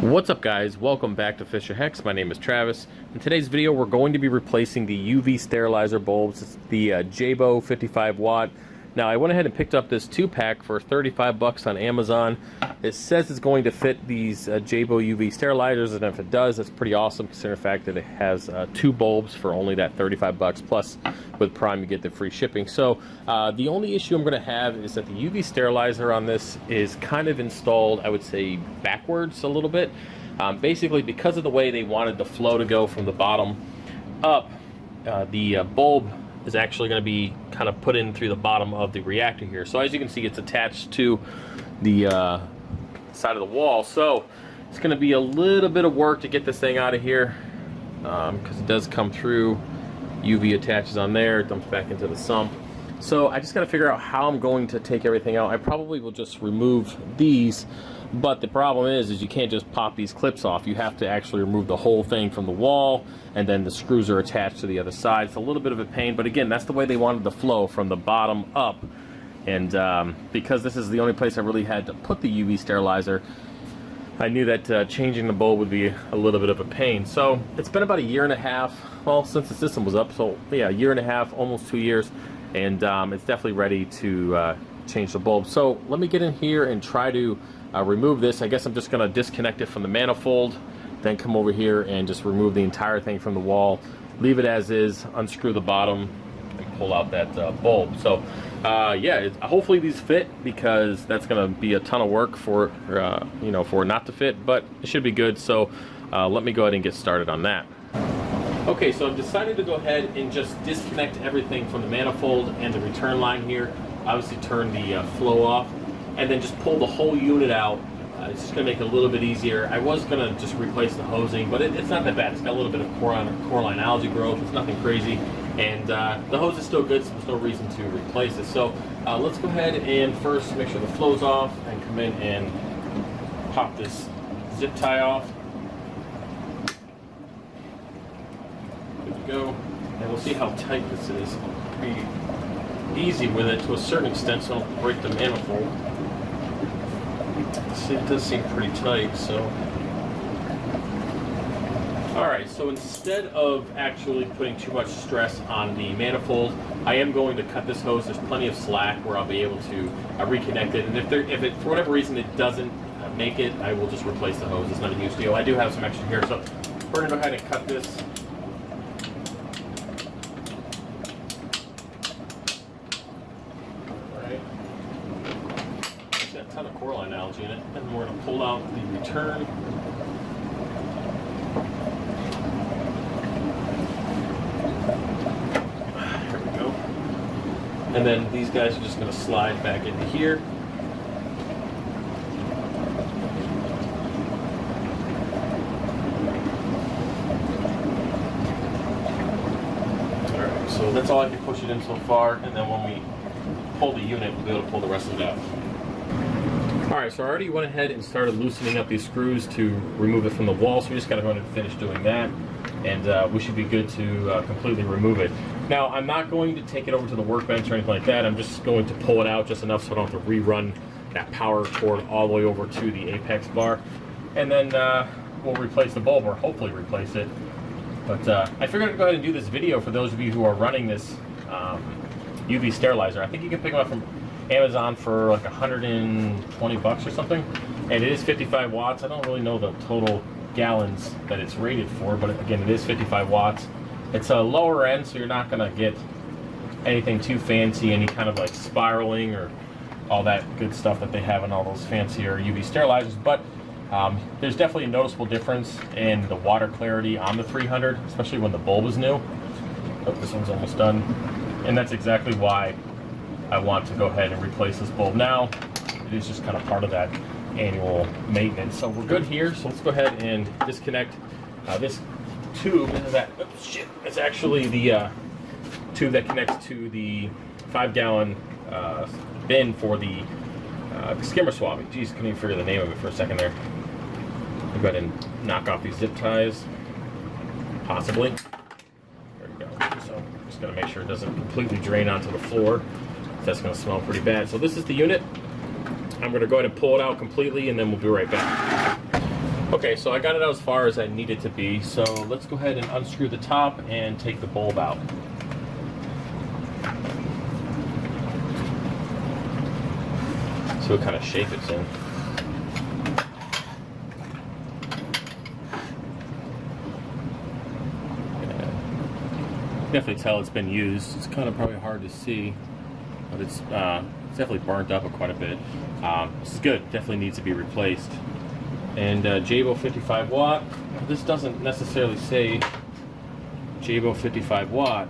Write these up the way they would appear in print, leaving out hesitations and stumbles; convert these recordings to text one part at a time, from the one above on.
What's up, guys? Welcome back to FishOfHex. My name is Travis. In today's video, we're going to be replacing the UV sterilizer bulbs. It's the Jebao 55 watt. Now, I went ahead and picked up this 2-pack for 35 bucks on Amazon. It says it's going to fit these Jebao UV sterilizers, and if it does, that's pretty awesome considering the fact that it has 2 bulbs for only that 35 bucks. Plus, with Prime, you get the free shipping. So, the only issue I'm going to have is that the UV sterilizer on this is kind of installed, I would say, backwards a little bit. Basically, because of the way they wanted the flow to go from the bottom up, the bulb is actually going to be kind of put in through the bottom of the reactor here. So as you can see, it's attached to the side of the wall. So it's going to be a little bit of work to get this thing out of here because it does come through. UV attaches on there, it dumps back into the sump. So I just got to figure out how I'm going to take everything out. I probably will just remove these, but the problem is you can't just pop these clips off. You have to actually remove the whole thing from the wall, and then the screws are attached to the other side. It's a little bit of a pain, but again, that's the way they wanted the flow, from the bottom up. And because this is the only place I really had to put the UV sterilizer, I knew that changing the bulb would be a little bit of a pain. So it's been about a year and a half, well, since the system was up. So yeah, a year and a half, almost 2 years. And it's definitely ready to change the bulb. So let me get in here and try to remove this. I guess I'm just going to disconnect it from the manifold, then come over here and just remove the entire thing from the wall, leave it as is, unscrew the bottom, and pull out that bulb. So yeah, hopefully these fit, because that's going to be a ton of work for for it not to fit, but it should be good. So let me go ahead and get started on that. Okay, so I've decided to go ahead and just disconnect everything from the manifold and the return line here. Obviously turn the flow off, and then just pull the whole unit out. It's just going to make it a little bit easier. I was going to just replace the hosing, but it's not that bad. It's got a little bit of coralline algae growth. It's nothing crazy. And the hose is still good, so there's no reason to replace it. So let's go ahead and first make sure the flow's off and come in and pop this zip tie off. Good to go. And we'll see how tight this is. Pretty easy with it to a certain extent, so don't break the manifold. See, it does seem pretty tight, so. Alright, so instead of actually putting too much stress on the manifold, I am going to cut this hose. There's plenty of slack where I'll be able to reconnect it, and if it for whatever reason it doesn't make it, I will just replace the hose. It's not a huge deal. I do have some extra here, so we're going to go ahead and cut this. A ton of coralline algae in it, and we're going to pull out the return. There we go. And then these guys are just going to slide back into here. Alright, so that's all I can push it in so far, and then when we pull the unit, we'll be able to pull the rest of it out. Alright, so I already went ahead and started loosening up these screws to remove it from the wall, so we just got to go ahead and finish doing that, and we should be good to completely remove it. Now, I'm not going to take it over to the workbench or anything like that. I'm just going to pull it out just enough so I don't have to rerun that power cord all the way over to the apex bar, and then we'll replace the bulb, or hopefully replace it. But I figured I'd go ahead and do this video for those of you who are running this UV sterilizer. I think you can pick them up from Amazon for like 120 bucks or something, and it is 55 watts. I don't really know the total gallons that it's rated for, but again, it is 55 watts. It's a lower end, so you're not going to get anything too fancy, any kind of like spiraling or all that good stuff that they have in all those fancier UV sterilizers, but there's definitely a noticeable difference in the water clarity on the 300, especially when the bulb is new. Oh, this one's almost done, and that's exactly why I want to go ahead and replace this bulb now. It is just kind of part of that annual maintenance. So we're good here, so let's go ahead and disconnect this tube. It's actually the tube that connects to the 5-gallon bin for the skimmer swabbing. Geez, couldn't even figure the name of it for a second there. I'll go ahead and knock off these zip ties, possibly. There we go. So just going to make sure it doesn't completely drain onto the floor. That's going to smell pretty bad. So this is the unit. I'm going to go ahead and pull it out completely, and then we'll be right back. Okay, so I got it out as far as I needed to be, so let's go ahead and unscrew the top and take the bulb out. See what kind of shape it's in. Definitely tell it's been used. It's kind of probably hard to see, but it's definitely burnt up quite a bit. This is good. Definitely needs to be replaced. And Jebao 55 watt. This doesn't necessarily say Jebao 55 watt,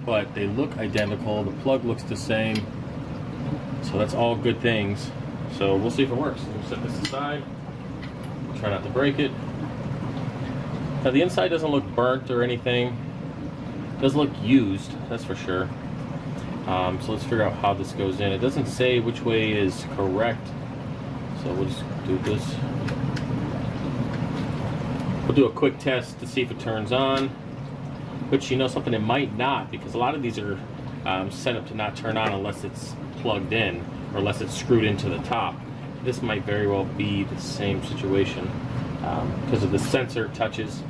but they look identical. The plug looks the same, so that's all good things. So we'll see if it works. We'll set this aside. Try not to break it. Now the inside doesn't look burnt or anything. It does look used, that's for sure. So let's figure out how this goes in. It doesn't say which way is correct, so we'll just do this. We'll do a quick test to see if it turns on, which, you know something, it might not, because a lot of these are set up to not turn on unless it's plugged in or unless it's screwed into the top. This might very well be the same situation because of the sensor touches.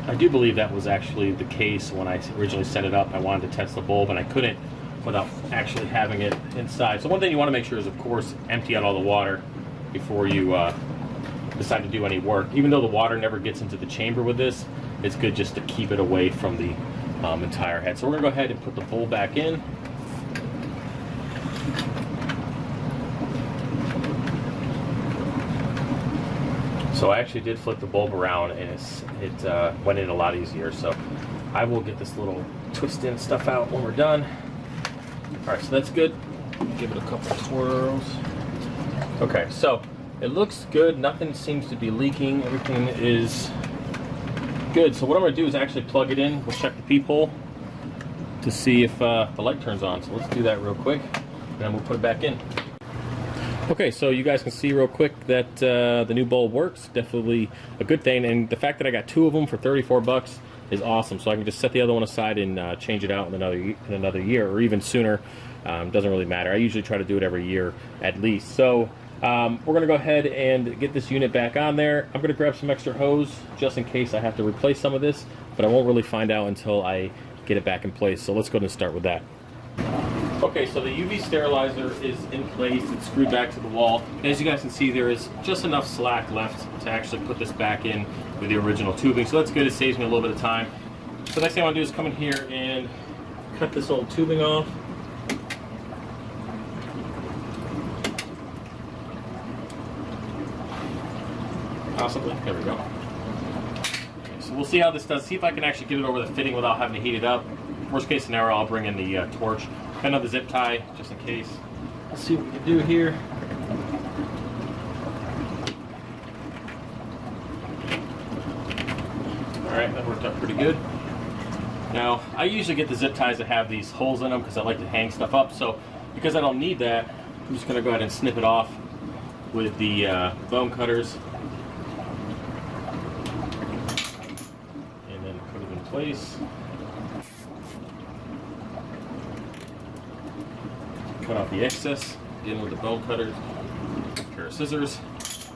I do believe that was actually the case when I originally set it up. I wanted to test the bulb and I couldn't without actually having it inside. So one thing you want to make sure is, of course, empty out all the water before you decide to do any work. Even though the water never gets into the chamber with this, it's good just to keep it away from the entire head. So we're going to go ahead and put the bulb back in. So I actually did flip the bulb around and it went in a lot easier. So I will get this little twist in stuff out when we're done. All right, so that's good. Give it a couple of twirls. Okay, so it looks good. Nothing seems to be leaking. Everything is good. So what I'm gonna do is actually plug it in. We'll check the peephole to see if the light turns on. So let's do that real quick, and then we'll put it back in. Okay, so you guys can see real quick that the new bulb works. Definitely a good thing, and the fact that I got two of them for 34 bucks is awesome. So I can just set the other one aside and change it out in another year, or even sooner. Doesn't really matter. I usually try to do it every year at least. So we're going to go ahead and get this unit back on there. I'm going to grab some extra hose just in case I have to replace some of this, but I won't really find out until I get it back in place. So let's go ahead and start with that. Okay, so the UV sterilizer is in place. It's screwed back to the wall. And as you guys can see, there is just enough slack left to actually put this back in with the original tubing. So that's good. It saves me a little bit of time. So the next thing I want to do is come in here and cut this old tubing off. Possibly. There we go. Okay, so we'll see how this does. See if I can actually get it over the fitting without having to heat it up. Worst case scenario, I'll bring in the torch. Another zip tie, just in case. Let's see what we can do here. Alright, that worked out pretty good. Now, I usually get the zip ties that have these holes in them because I like to hang stuff up. So, because I don't need that, I'm just going to go ahead and snip it off with the bone cutters. And then put it in place. Cut off the excess, in with the bone cutters, a pair of scissors.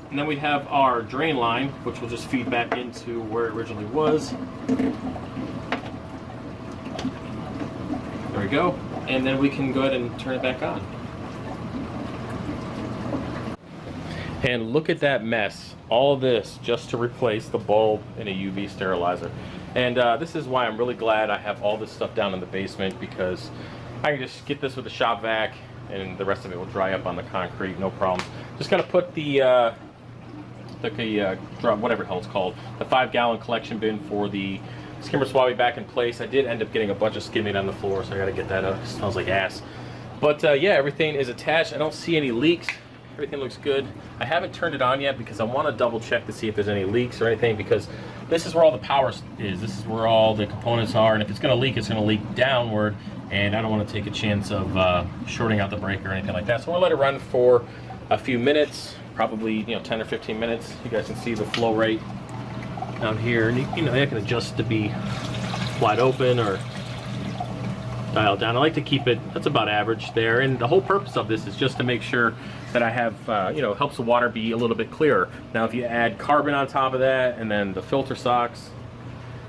And then we have our drain line, which will just feed back into where it originally was. There we go. And then we can go ahead and turn it back on. And look at that mess. All of this just to replace the bulb in a UV sterilizer. And this is why I'm really glad I have all this stuff down in the basement, because I can just get this with a shop vac and the rest of it will dry up on the concrete, no problem. Just gotta put the whatever the hell it's called, the 5-gallon collection bin for the skimmer swabby back in place. I did end up getting a bunch of skimming on the floor, so I gotta get that up. It smells like ass. But yeah, everything is attached. I don't see any leaks. Everything looks good. I haven't turned it on yet because I want to double check to see if there's any leaks or anything, because this is where all the power is. This is where all the components are, and if it's going to leak, it's going to leak downward, and I don't want to take a chance of shorting out the breaker or anything like that. So I'm going to let it run for a few minutes, probably 10 or 15 minutes. You guys can see the flow rate down here, and you can adjust to be wide open or dial down. I like to keep it, that's about average there. And the whole purpose of this is just to make sure that I have, you know, helps the water be a little bit clearer. Now if you add carbon on top of that and then the filter socks,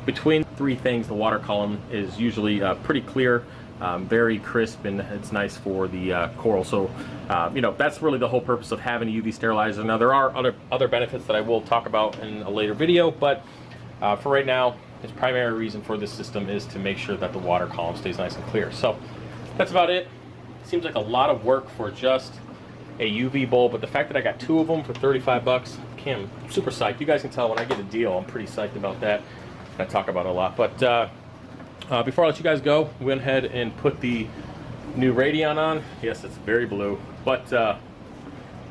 between three things the water column is usually pretty clear, very crisp, and it's nice for the coral. So you know, that's really the whole purpose of having a UV sterilizer. Now there are other benefits that I will talk about in a later video, but for right now, his primary reason for this system is to make sure that the water column stays nice and clear. So that's about it. Seems like a lot of work for just a UV bulb, but the fact that I got 2 of them for 35 bucks, I'm super psyched. You guys can tell when I get a deal, I'm pretty psyched about that. I talk about it a lot. But before I let you guys go, we went ahead and put the new Radion on. Yes, it's very blue, but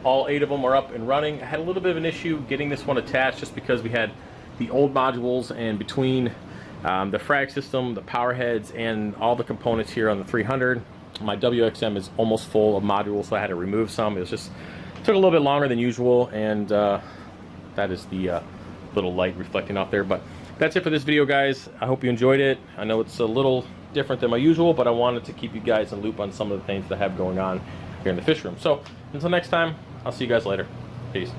all 8 of them are up and running. I had a little bit of an issue getting this one attached just because we had the old modules, and between the frag system, the power heads, and all the components here on the 300, my WXM is almost full of modules, so I had to remove some. It was just took a little bit longer than usual, and that is the little light reflecting off there. But that's it for this video, guys. I hope you enjoyed it. I know it's a little different than my usual, but I wanted to keep you guys in loop on some of the things that I have going on here in the fish room. So until next time, I'll see you guys later. Peace.